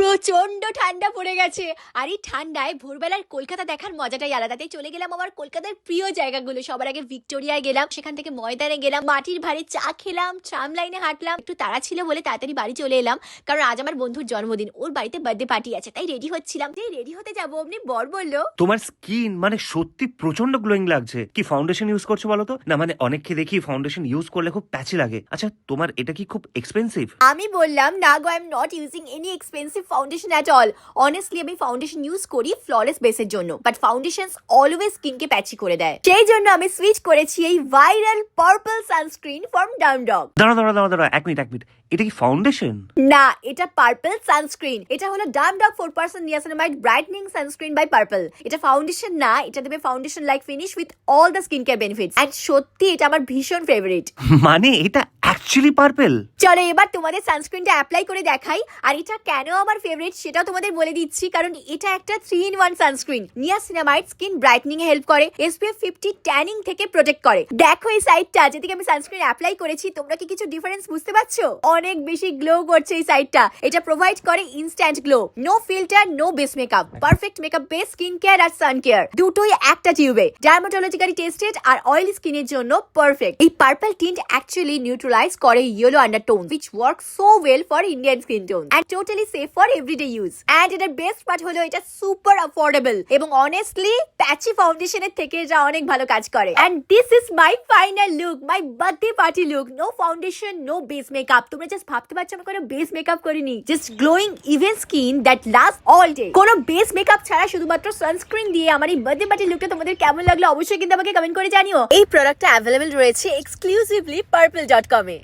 প্রচন্ড ঠান্ডা পড়ে গেছে আর এই ঠান্ডায় ভোরবেলার কলকাতা দেখার মজাটাই আলাদা। তাই চলে গেলাম আমার কলকাতার প্রিয় জায়গাগুলো। সবার আগে ভিক্টোরিয়ায় গেলাম, সেখান থেকে ময়দানে গেলাম, মাটির ভারে চা খেলাম, ট্রাম লাইনে হাঁটলাম। একটু তাড়া ছিল বলে তাড়াতাড়ি বাড়ি চলে এলাম, কারণ আজ আমার বন্ধুর জন্মদিন, ওর বাড়িতে বার্থডে পার্টি আছে। তাই রেডি হচ্ছিলাম, যে রেডি হতে যাবো অমনি বর বললো, তোমার স্কিন মানে সত্যি প্রচন্ড গ্লোয়িং লাগছে। কি ফাউন্ডেশন ইউজ করছো বলো তো? না মানে অনেককে দেখি ফাউন্ডেশন ইউজ করলে খুব প্যাচি লাগে। আচ্ছা তোমার এটা কি খুব এক্সপেন্সিভ? আমি বললাম না গো, I am not using any expensive foundation at all. Honestly আমি ফাউন্ডেশন ইউজ করি ফ্ললেস বেসের জন্য, বাট ফাউন্ডেশনস অলওয়েজ স্কিনকে প্যাচি করে দেয়। সেই জন্য আমি সুইচ করেছি এই viral purple sunscreen from Downdog. দাঁড়া এক মিনিট, এটা কি ফাউন্ডেশন? না, এটা পার্পল সানস্ক্রিন। এটা হলো Dermdoc 4% niacinamide brightening sunscreen by Purplle. এটা ফাউন্ডেশন না, এটা দেবে foundation like finish with all the skin care benefits. And সত্যি এটা আমার ভীষণ ফেভারিট। মানে এটা অ্যাকচুয়ালি পার্পল? চলো এবার তোমাদের সানস্ক্রিনটা অ্যাপ্লাই করে দেখাই, আর এটা কেন আমার ফেভারিট সেটাও তোমাদের বলে দিচ্ছি। কারণ এটা একটা 3-in-1 sunscreen. Niacinamide skin brightening এ হেল্প করে, SPF 50 ট্যানিং থেকে প্রোটেক্ট করে। দেখো এই সাইডটা, যেদিকে আমি সানস্ক্রিন অ্যাপ্লাই করেছি, তোমরা কি কিছু ডিফারেন্স বুঝতে পারছো? অনেক বেশি গ্লো করছে এই সাইডটা। এটা প্রোভাইড করে instant glow, no filter, no base makeup, perfect makeup base, skin care আর সান কেয়ার দুটোই একটা টিউবে। ডার্মাটোলজিক্যালি টেস্টেড আর অয়েলি স্কিনের জন্য পারফেক্ট। এই পার্পল টিন্ট অ্যাকচুয়ালি নিউট্রালাইজ করে yellow undertone, which works so well for Indian skin tone and totally safe for everyday use. And এটার best part হলো এটা সুপার অ্যাফোর্ডেবল এবং অনেস্টলি প্যাচি ফাউন্ডেশনের থেকে এটা অনেক ভালো কাজ করে। And this is my final look, my birthday party look. No foundation, no base makeup. তোমরা জাস্ট ভাবতে পারছো আমি কোনো বেস মেকআপ করিনি। Just glowing even skin that lasts all day. কোনো বেস মেকআপ ছাড়া শুধুমাত্র সানস্ক্রিন দিয়ে আমার এই বার্থডে পার্টি লুকটা তোমাদের কেমন লাগলো অবশ্যই কিন্তু আমাকে কমেন্ট করে জানিও। এই প্রোডাক্টটা অ্যাভেলেবল রয়েছে এক্সক্লুসিভলি purple.com এ।